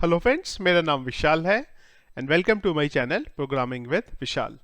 Hello friends, मेरा नाम विशाल है and welcome to my channel programming with Vishal.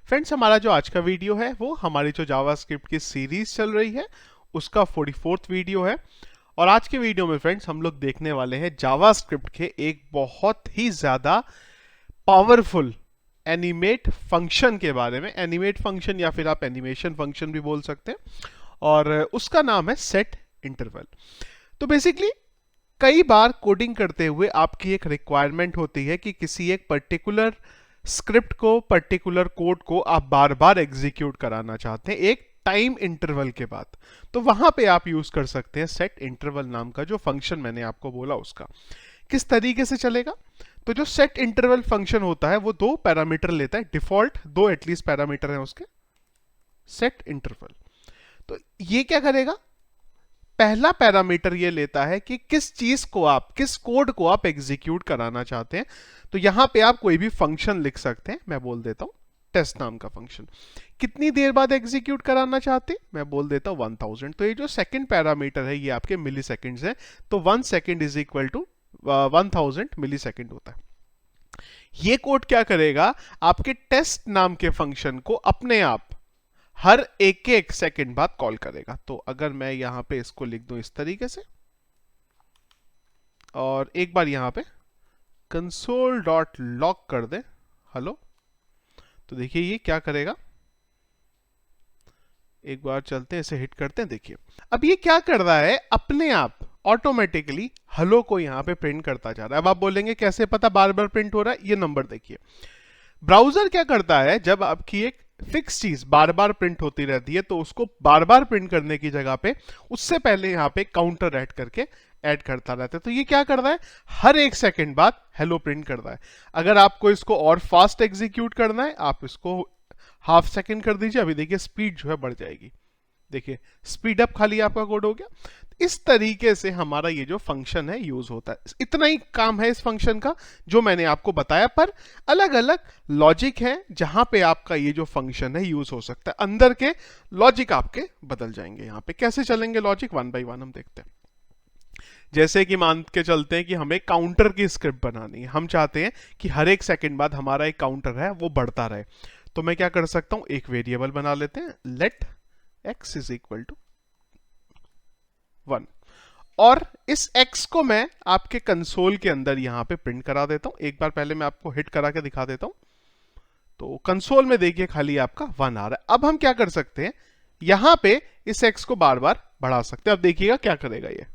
Friends, हमारा जो आज का वीडियो है वो हमारी जो जावास्क्रिप्ट की सीरीज चल रही है उसका 44th वीडियो है। और आज के वीडियो में फ्रेंड्स हम लोग देखने वाले हैं जावास्क्रिप्ट के एक बहुत ही ज़्यादा पावरफुल एनिमेट फंक्शन के बारे में। एनिमेट फंक्शन या फिर आप एनिमेशन फंक्शन भी बोल सकते हैं और उसका नाम है सेट इंटरवल। तो बेसिकली कई बार कोडिंग करते हुए आपकी एक रिक्वायरमेंट होती है कि किसी एक पर्टिकुलर स्क्रिप्ट को, पर्टिकुलर कोड को आप बार बार एग्जीक्यूट कराना चाहते हैं एक टाइम इंटरवल के बाद। तो वहां पे आप यूज कर सकते हैं सेट इंटरवल नाम का जो फंक्शन मैंने आपको बोला। उसका किस तरीके से चलेगा? तो जो सेट इंटरवल फंक्शन होता है वो दो पैरामीटर लेता है, डिफॉल्ट दो एटलीस्ट पैरामीटर हैं उसके सेट इंटरवल। तो ये क्या करेगा? पहला पैरामीटर ये लेता है कि किस चीज को आप, किस कोड को आप एग्जीक्यूट कराना चाहते हैं। तो यहां पे आप कोई भी फंक्शन लिख सकते हैं। मैं बोल देता हूं टेस्ट नाम का फंक्शन। कितनी देर बाद एग्जीक्यूट कराना चाहते हैं? मैं बोल देता हूं 1000। तो ये जो सेकंड पैरामीटर है ये आपके मिली सेकेंड्स है। तो 1 second is equal to 1000 millisecond होता है। ये कोड क्या करेगा? आपके टेस्ट नाम के फंक्शन को अपने आप हर एक सेकंड बाद कॉल करेगा। तो अगर मैं यहां पे इसको लिख दूं इस तरीके से और एक बार यहां पे कंसोल डॉट लॉग कर दे हेलो, तो देखिए ये क्या करेगा। एक बार चलते हैं, इसे हिट करते हैं। देखिए अब ये क्या कर रहा है, अपने आप ऑटोमेटिकली हेलो को यहां पे प्रिंट करता जा रहा है। अब आप बोलेंगे कैसे पता बार बार प्रिंट हो रहा है? ये नंबर देखिए। ब्राउजर क्या करता है, जब आपकी एक फिक्स चीज बार बार प्रिंट होती रहती है तो उसको बार बार प्रिंट करने की जगह पे उससे पहले यहां पे काउंटर ऐड करके ऐड करता रहता है। तो ये क्या कर रहा है, हर एक सेकंड बाद हेलो प्रिंट कर रहा है। अगर आपको इसको और फास्ट एग्जीक्यूट करना है आप इसको हाफ सेकंड कर दीजिए। अभी देखिए स्पीड जो है बढ़ जाएगी। देखिए स्पीड अप खाली आपका कोड हो गया। इस तरीके से हमारा ये जो फंक्शन है यूज होता है। इतना ही काम है इस फंक्शन का जो मैंने आपको बताया, पर अलग अलग लॉजिक है जहां पे आपका ये जो फंक्शन है यूज हो सकता है। अंदर के लॉजिक आपके बदल जाएंगे। यहां पे कैसे चलेंगे लॉजिक, वन बाय वन हम देखते हैं। जैसे कि मान के चलते हैं कि हमें काउंटर की स्क्रिप्ट बनानी है। हम चाहते हैं कि हर एक सेकंड बाद हमारा एक काउंटर है वो बढ़ता रहे। तो मैं क्या कर सकता हूं, एक वेरिएबल बना लेते हैं, let x is equal to 1 और इस x को मैं आपके कंसोल के अंदर यहां पे प्रिंट करा देता हूं। एक बार पहले मैं आपको हिट करा के दिखा देता हूं। तो कंसोल में देखिए खाली आपका 1 आ रहा है। अब हम क्या कर सकते हैं, यहां पे इस x को बार बार बढ़ा सकते हैं। अब देखिएगा क्या करेगा ये।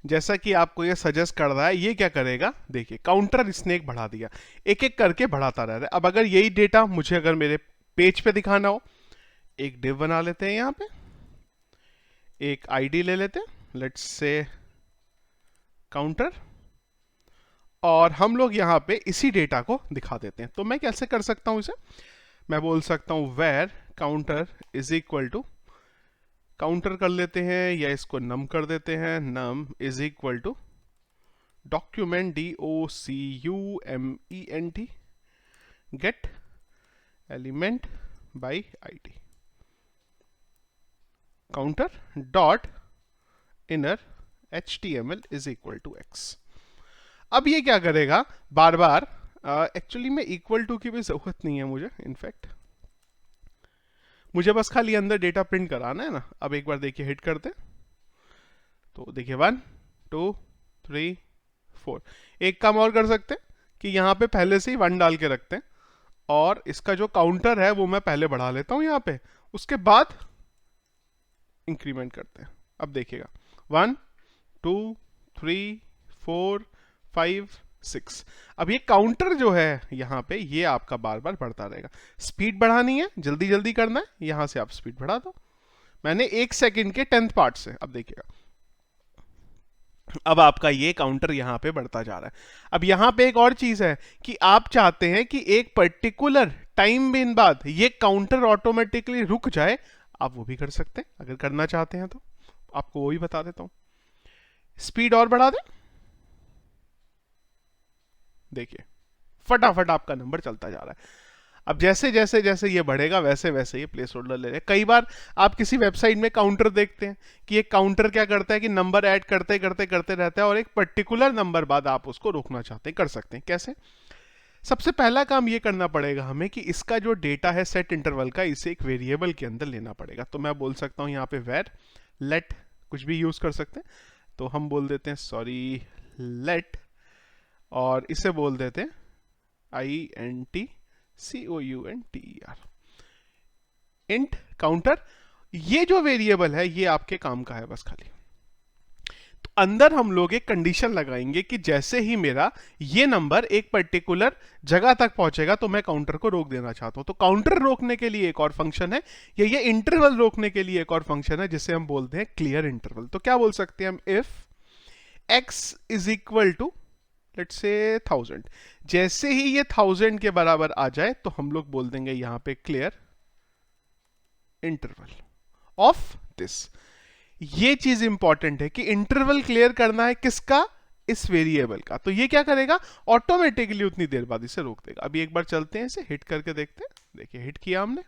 जैसा कि आपको ये सजेस्ट कर रहा है, ये क्या करेगा, देखिए काउंटर इसने एक बढ़ा दिया, एक एक करके बढ़ाता रह रहा है। अब अगर यही डेटा मुझे अगर मेरे पेज पे दिखाना हो, एक डिव बना लेते हैं, यहां पे एक आईडी ले लेते हैं, लेट्स से काउंटर, और हम लोग यहां पे इसी डेटा को दिखा देते हैं। तो मैं कैसे कर सकता हूं इसे? मैं बोल सकता हूं var counter is equal to, counter कर लेते हैं या इसको नम कर देते हैं, num is equal to document DOCUMENT get element by ID counter dot inner HTML is equal to x। अब ये क्या करेगा, बार बार एक्चुअली में इक्वल टू की भी जरूरत नहीं है मुझे, इनफैक्ट मुझे बस खाली अंदर डेटा प्रिंट कराना है ना। अब एक बार देखिए हिट करते, तो देखिए 1 2 3 4। एक काम और कर सकते हैं कि यहाँ पे पहले से ही 1 डाल के रखते हैं और इसका जो काउंटर है वो मैं पहले बढ़ा लेता हूँ यहाँ पे, उसके बाद इंक्रीमेंट करते हैं। अब देखिएगा 1 2 3 4 5 6। अब ये काउंटर जो है यहाँ पे ये आपका बार बार बढ़ता रहेगा। स्पीड बढ़ानी है, जल्दी जल्दी करना है, यहां से आप स्पीड बढ़ा दो। मैंने एक सेकंड के 10th पार्ट से, अब देखिएगा अब आपका ये काउंटर यहां पे बढ़ता जा रहा है। अब यहां पे एक और चीज है कि आप चाहते हैं कि एक पर्टिकुलर टाइम बिन बाद ये काउंटर ऑटोमेटिकली रुक जाए। आप वो भी कर सकते हैं अगर करना चाहते हैं तो। आपको वो भी बता देता हूं, स्पीड और बढ़ा दें, देखिए फटाफट आपका नंबर चलता जा रहा है। अब जैसे जैसे जैसे ये बढ़ेगा वैसे वैसे ये प्लेस होल्डर ले लेगा। कई बार आप किसी वेबसाइट में काउंटर देखते हैं कि एक काउंटर क्या करता है कि नंबर ऐड करते करते करते रहता है और एक पर्टिकुलर नंबर बाद आप उसको रोकना चाहते हैं, कर सकते हैं। कैसे? सबसे पहला काम ये करना पड़ेगा हमें कि इसका जो डेटा है सेट इंटरवल का, इसे एक वेरिएबल के अंदर लेना पड़ेगा। तो मैं बोल सकता हूँ यहाँ पे वेर लेट, कुछ भी यूज कर सकते हैं। तो हम बोल देते हैं सॉरी लेट, और इसे बोल देते हैं INT COUNTER इंट काउंटर। ये जो वेरिएबल है ये आपके काम का है बस खाली। तो अंदर हम लोग एक कंडीशन लगाएंगे कि जैसे ही मेरा ये नंबर एक पर्टिकुलर जगह तक पहुंचेगा तो मैं काउंटर को रोक देना चाहता हूं। तो काउंटर रोकने के लिए एक और फंक्शन है, या ये इंटरवल रोकने के लिए एक और फंक्शन है जिसे हम बोलते हैं क्लियर इंटरवल। तो क्या बोल सकते हैं हम, if x is equal to let's say 1000, जैसे ही ये 1000 के बराबर आ जाए तो हम लोग बोल देंगे यहां पे क्लियर इंटरवल ऑफ दिस। ये चीज इंपॉर्टेंट है कि इंटरवल क्लियर करना है किसका, इस वेरिएबल का। तो ये क्या करेगा, ऑटोमेटिकली उतनी देर बाद इसे रोक देगा। अभी एक बार चलते हैं, इसे हिट करके देखते हैं। देखिए हिट किया हमने,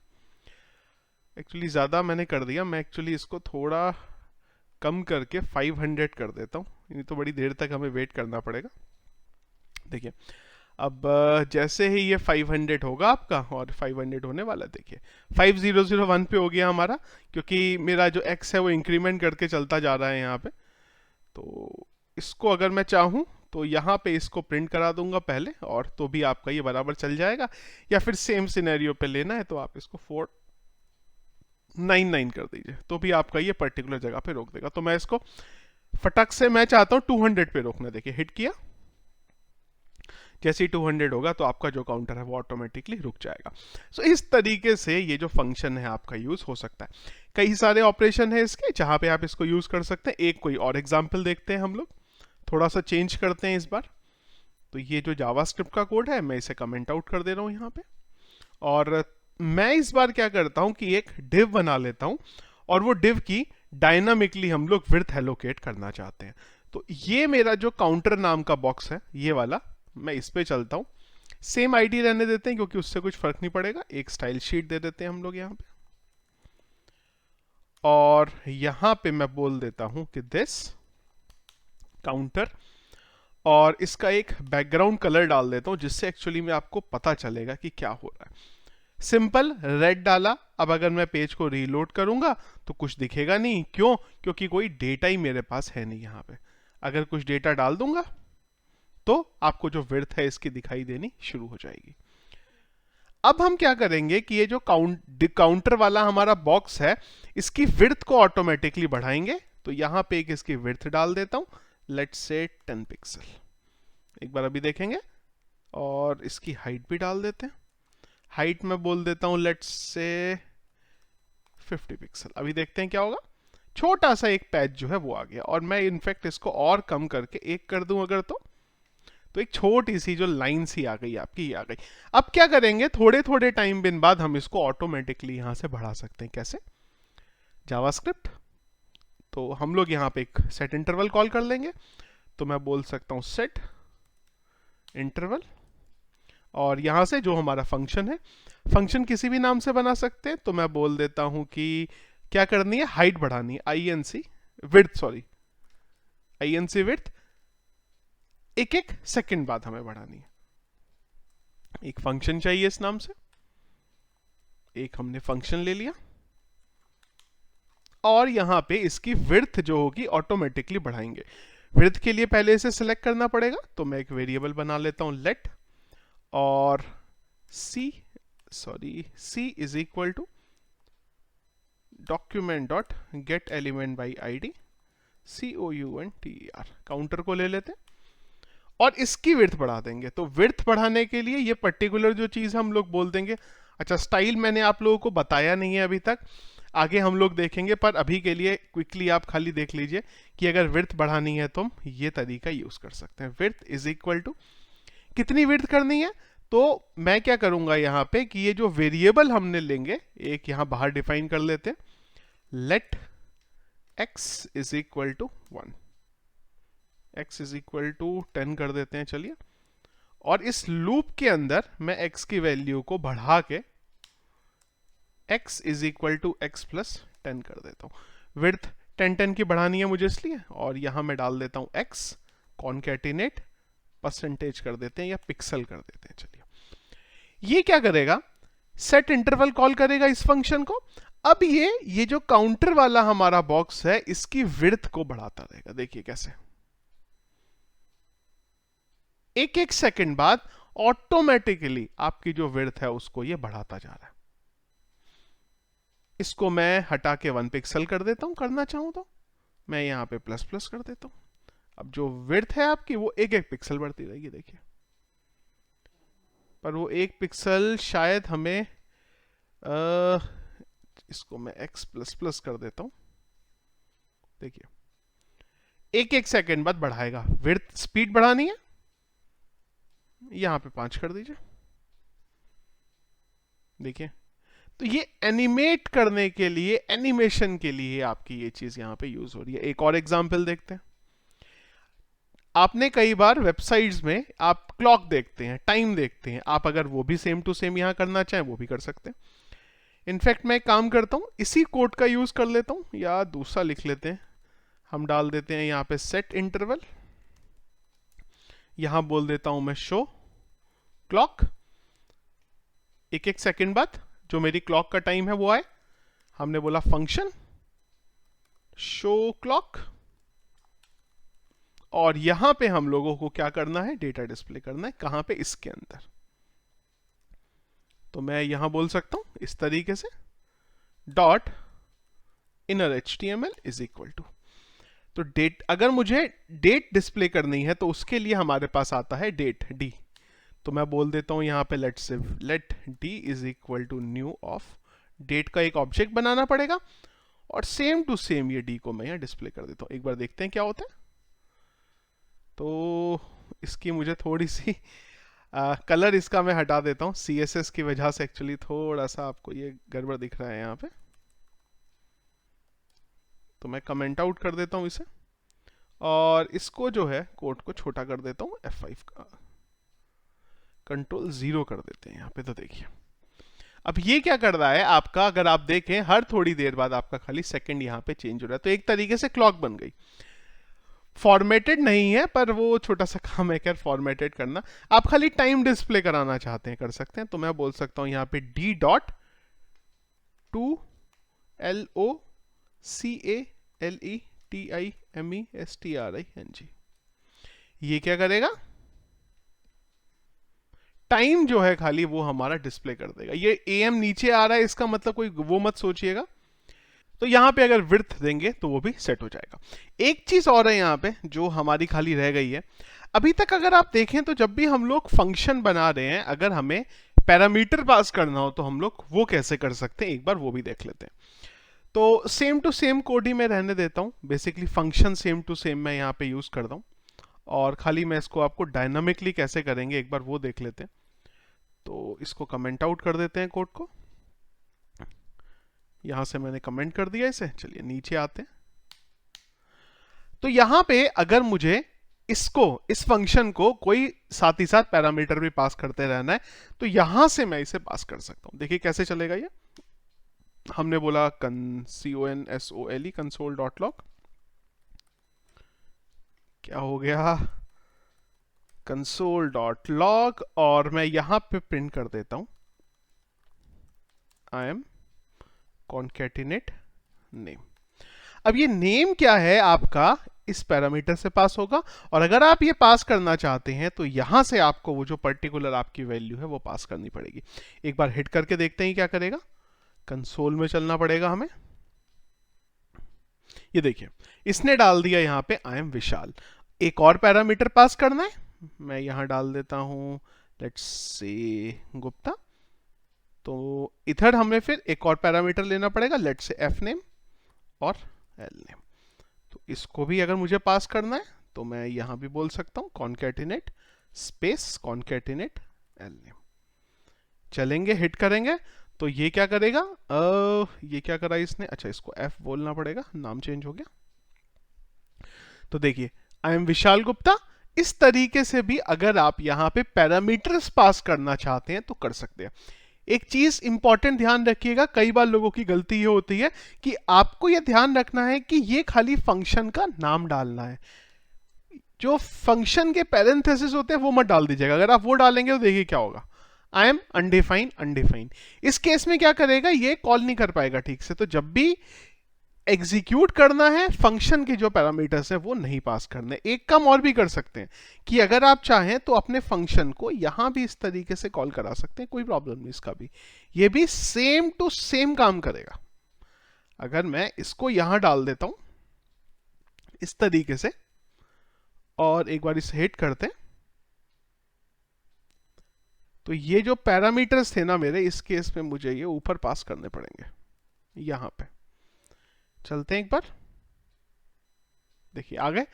एक्चुअली ज्यादा मैंने कर दिया। मैं एक्चुअली इसको थोड़ा कम करके 500 कर देता हूँ, नहीं तो बड़ी देर तक हमें वेट करना पड़ेगा। देखिए अब जैसे ही ये 500 होगा आपका, और 500 होने वाला, देखिए 5001 पे हो गया हमारा, क्योंकि मेरा जो x है वो इंक्रीमेंट करके चलता जा रहा है यहाँ पे। तो इसको अगर मैं चाहूँ तो यहाँ पे इसको प्रिंट करा दूंगा पहले, और तो भी आपका ये बराबर चल जाएगा। या फिर सेम सिनेरियो पे लेना है तो आप इसको 499 कर दीजिए, तो भी आपका ये पर्टिकुलर जगह पे रोक देगा। तो मैं इसको फटक से, मैं चाहता हूँ 200 पे रोकना। देखिए हिट किया, जैसे ही 200 होगा तो आपका जो काउंटर है वो ऑटोमेटिकली रुक जाएगा। सो इस तरीके से ये जो फंक्शन है आपका यूज हो सकता है। कई सारे ऑपरेशन है इसके जहां पे आप इसको यूज कर सकते हैं। एक कोई और एग्जांपल देखते हैं हम लोग, थोड़ा सा चेंज करते हैं इस बार। तो ये जो जावास्क्रिप्ट का कोड है मैं इसे कमेंट आउट कर दे रहा हूं यहाँ पे, और मैं इस बार क्या करता हूं कि एक डिव बना लेता हूं, और वो डिव की डायनामिकली हम लोग विड्थ एलोकेट करना चाहते हैं। तो ये मेरा जो काउंटर नाम का बॉक्स है ये वाला, मैं इस पे चलता हूं। सेम आईडी रहने देते हैं क्योंकि उससे कुछ फर्क नहीं पड़ेगा। एक स्टाइल शीट दे देते हैं हम लोग यहाँ पे, और यहां पे मैं बोल देता हूं कि दिस काउंटर, और इसका एक बैकग्राउंड कलर डाल देता हूं जिससे एक्चुअली में आपको पता चलेगा कि क्या हो रहा है। सिंपल रेड डाला। अब अगर मैं पेज को रीलोड करूंगा तो कुछ दिखेगा नहीं, क्यों? क्योंकि कोई डेटा ही मेरे पास है नहीं यहाँ पे। अगर कुछ डेटा डाल दूंगा तो आपको जो विड्थ है इसकी दिखाई देनी शुरू हो जाएगी। अब हम क्या करेंगे कि ये जो काउंटर वाला हमारा बॉक्स है इसकी विड्थ को ऑटोमेटिकली बढ़ाएंगे। तो यहां पे एक इसकी विड्थ डाल देता हूं, लेट्स से 10 पिक्सल। एक बार अभी देखेंगे, और इसकी हाइट भी डाल देते हैं। हाइट में बोल देता हूं लेट्स से 50 पिक्सल। अभी देखते हैं क्या होगा। छोटा सा एक पैच जो है वो आ गया, और मैं इनफैक्ट इसको और कम करके 1 कर दूं अगर, तो एक छोटी सी जो लाइन सी आ गई आपकी, ये आ गई। अब क्या करेंगे, थोड़े थोड़े टाइम बिन बाद हम इसको ऑटोमेटिकली यहां से बढ़ा सकते हैं। कैसे? जावास्क्रिप्ट। तो हम लोग यहां पे एक सेट इंटरवल कॉल कर लेंगे। तो मैं बोल सकता हूं सेट इंटरवल, और यहां से जो हमारा फंक्शन है, फंक्शन किसी भी नाम से बना सकते हैं। तो मैं बोल देता हूं कि क्या करनी है, हाइट बढ़ानी है, INC width, sorry INC width एक एक सेकंड बाद हमें बढ़ानी है। एक फंक्शन चाहिए इस नाम से, एक हमने फंक्शन ले लिया, और यहां पे इसकी विड्थ जो होगी ऑटोमेटिकली बढ़ाएंगे। विड्थ के लिए पहले इसे सिलेक्ट करना पड़ेगा। तो मैं एक वेरिएबल बना लेता हूं लेट, और c is equal to document dot get element by ID COUNTER। Counter को ले लेते हैं और इसकी विड्थ बढ़ा देंगे। तो विड्थ बढ़ाने के लिए ये पर्टिकुलर जो चीज हम लोग बोल देंगे। अच्छा, स्टाइल मैंने आप लोगों को बताया नहीं है अभी तक, आगे हम लोग देखेंगे, पर अभी के लिए क्विकली आप खाली देख लीजिए कि अगर विड्थ बढ़ानी है तो हम ये तरीका यूज कर सकते हैं। विड्थ इज इक्वल टू, कितनी विड्थ करनी है, तो मैं क्या करूंगा यहाँ पे कि ये जो वेरिएबल हमने लेंगे एक यहाँ बाहर डिफाइन कर लेते हैं, let x is equal to 1, x is equal to 10 कर देते हैं, चलिए। और इस लूप के अंदर मैं x की वैल्यू को बढ़ा के x is equal to x plus 10 कर देता हूँ। विड्थ 10 की बढ़ानी है मुझे इसलिए, और यहां मैं डाल देता हूँ x, कॉन्केटिनेट परसेंटेज कर देते हैं या पिक्सल कर देते हैं। चलिए, ये क्या करेगा, सेट इंटरवल कॉल करेगा इस फंक्शन को। अब ये जो काउंटर वाला हमारा बॉक्स है इसकी विड्थ को बढ़ाता रहेगा। देखिए कैसे, एक एक सेकंड बाद ऑटोमेटिकली आपकी जो विड्थ है उसको ये बढ़ाता जा रहा है। इसको मैं हटा के 1 पिक्सल कर देता हूं, करना चाहूं तो मैं यहां पे प्लस प्लस कर देता हूं। अब जो विड्थ है आपकी वो एक एक पिक्सल बढ़ती रहेगी। देखिए, पर वो एक पिक्सल शायद हमें इसको मैं x प्लस प्लस कर देता हूं। देखिए, एक एक सेकंड बाद बढ़ाएगा। विड्थ स्पीड बढ़ानी है, यहां पे 5 कर दीजिए। देखिए, तो ये एनिमेट करने के लिए, एनिमेशन के लिए आपकी ये चीज यहां पे यूज हो रही है। एक और एग्जांपल देखते हैं। आपने कई बार वेबसाइट्स में आप क्लॉक देखते हैं, टाइम देखते हैं। आप अगर वो भी सेम टू सेम यहां करना चाहें वो भी कर सकते हैं। इनफैक्ट मैं एक काम करता हूं, इसी कोड का यूज कर लेता हूं, या दूसरा लिख लेते हैं। हम डाल देते हैं यहां पे सेट इंटरवल, यहां बोल देता हूं मैं शो क्लॉक। एक एक सेकंड बाद जो मेरी क्लॉक का टाइम है वो आए। हमने बोला फंक्शन शो क्लॉक, और यहां पे हम लोगों को क्या करना है, डेटा डिस्प्ले करना है। कहां पे, इसके अंदर। तो मैं यहां बोल सकता हूं इस तरीके से, dot inner HTML is equal to, तो डेट, अगर मुझे डेट डिस्प्ले करनी है तो उसके लिए हमारे पास आता है डेट डी। तो मैं बोल देता हूं यहां पे let d is equal to new of, date का एक ऑब्जेक्ट बनाना पड़ेगा, और सेम टू सेम ये डी को मैं यहां डिस्प्ले कर देता हूं। एक बार देखते हैं क्या होता है। तो इसकी मुझे थोड़ी सी कलर इसका मैं हटा देता हूं, CSS की वजह से एक्चुअली थोड़ा सा आपको ये गड़बड़ दिख रहा है यहाँ पे। तो मैं कमेंट आउट कर देता हूं इसे, और इसको जो है कोड को छोटा कर देता हूं, F5 का कंट्रोल 0 कर देते हैं यहाँ पे। तो देखिए, अब ये क्या कर रहा है आपका, अगर आप देखें हर थोड़ी देर बाद आपका खाली सेकंड यहाँ पे चेंज हो रहा है। तो एक तरीके से क्लॉक बन गई। फॉर्मेटेड नहीं है, पर वो छोटा सा काम है क्या फॉर्मेटेड करना। आप खाली टाइम डिस्प्ले कराना चाहते हैं, कर सकते हैं। तो मैं बोल सकता हूं यहां पे डी डॉट टू LOCALETIMESTRING। ये क्या करेगा, टाइम जो है खाली वो हमारा डिस्प्ले कर देगा। ये AM नीचे आ रहा है, इसका मतलब कोई वो मत सोचिएगा। तो यहां पे अगर विड्थ देंगे तो वो भी सेट हो जाएगा। एक चीज और है यहां पे जो हमारी खाली रह गई है। अभी तक अगर आप देखें तो जब भी हम लोग फंक्शन बना रहे हैं, अगर हमें पैरामीटर पास करना हो तो हम लोग वो कैसे कर सकते हैं, एक बार वो भी देख लेते हैं। तो सेम टू सेम कोड ही मैं रहने देता हूं। Basically function same to same मैं यहाँ पे यूज करता हूं, और खाली मैं इसको आपको डायनामिकली कैसे करेंगे एक बार वो देख लेते हैं। तो इसको कमेंट आउट कर देते हैं कोड को। यहां से मैंने कमेंट कर दिया इसे। चलिए नीचे आते हैं। तो यहां पे अगर मुझे इसको, इस फंक्शन को कोई साथ ही साथ पैरामीटर भी पास करते रहना है, तो यहां से मैं इसे पास कर सकता हूं। देखिए कैसे चलेगा ये। हमने बोला console कंसोल डॉट लॉग, क्या हो गया, कंसोल डॉट लॉग, और मैं यहां पे प्रिंट कर देता हूं आई एम कॉन्केटिनेट नेम। अब ये नेम क्या है आपका, इस पैरामीटर से पास होगा, और अगर आप ये पास करना चाहते हैं तो यहां से आपको वो जो पर्टिकुलर आपकी वैल्यू है वो पास करनी पड़ेगी। एक बार हिट करके देखते हैं क्या करेगा। कंसोल में चलना पड़ेगा हमें। ये देखिए, इसने डाल दिया यहां पे आई एम विशाल। एक और पैरामीटर पास करना है, मैं यहां डाल देता हूं लेट्स से गुप्ता। तो इधर हमें फिर एक और पैरामीटर लेना पड़ेगा, लेट्स से एफ नेम और एल नेम। तो इसको भी अगर मुझे पास करना है तो मैं यहां भी बोल सकता हूं concatenate space concatenate L name. चलेंगे, हिट करेंगे तो ये क्या करेगा, ये क्या करा इसने, अच्छा इसको एफ बोलना पड़ेगा, नाम चेंज हो गया। तो देखिए आई एम विशाल गुप्ता, इस तरीके से भी अगर आप यहाँ पे पैरामीटर्स पास करना चाहते हैं तो कर सकते हैं। एक चीज इंपॉर्टेंट ध्यान रखिएगा, कई बार लोगों की गलती ये होती है कि आपको यह ध्यान रखना है कि ये खाली फंक्शन का नाम डालना है, जो फंक्शन के पैरेंथेसिस होते हैं वो मत डाल दीजिएगा। अगर आप वो डालेंगे तो देखिए क्या होगा, आई एम अनडिफाइन अनडिफाइन। इस केस में क्या करेगा, ये कॉल नहीं कर पाएगा ठीक से। तो जब भी एग्जीक्यूट करना है, फंक्शन के जो पैरामीटर्स हैं वो नहीं पास करने। एक काम और भी कर सकते हैं कि अगर आप चाहें तो अपने फंक्शन को यहां भी इस तरीके से कॉल करा सकते हैं, कोई प्रॉब्लम नहीं इसका भी। ये भी सेम टू सेम काम करेगा। अगर मैं इसको यहां डाल देता हूं इस तरीके से और एक बार इसे हिट करते हैं, तो ये जो पैरामीटर्स थे ना मेरे, इस केस में मुझे ये ऊपर पास करने पड़ेंगे। यहां पे चलते हैं एक बार, देखिए आ गए,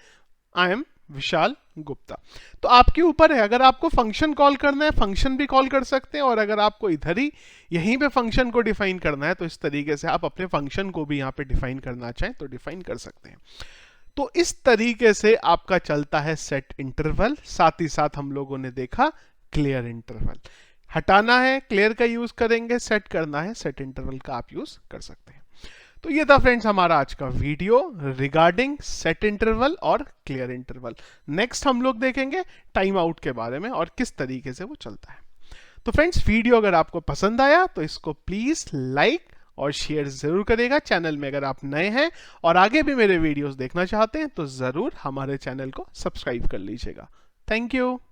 आई एम विशाल गुप्ता। तो आपके ऊपर है, अगर आपको फंक्शन कॉल करना है फंक्शन भी कॉल कर सकते हैं, और अगर आपको इधर ही यहीं पे फंक्शन को डिफाइन करना है तो इस तरीके से आप अपने फंक्शन को भी यहाँ पे डिफाइन करना चाहें तो डिफाइन कर सकते हैं। तो इस तरीके से आपका चलता है सेट इंटरवल। साथ ही साथ हम लोगों ने देखा क्लियर इंटरवल। हटाना है क्लियर का यूज करेंगे, सेट करना है सेट इंटरवल का आप यूज कर सकते हैं। तो ये था फ्रेंड्स हमारा आज का वीडियो रिगार्डिंग सेट इंटरवल और क्लियर इंटरवल। नेक्स्ट हम लोग देखेंगे टाइम आउट के बारे में और किस तरीके से वो चलता है। तो फ्रेंड्स वीडियो अगर आपको पसंद आया तो इसको प्लीज लाइक और शेयर जरूर करिएगा। चैनल में अगर आप नए हैं और आगे भी मेरे वीडियोस देखना चाहते हैं तो जरूर हमारे चैनल को सब्सक्राइब कर लीजिएगा। Thank you.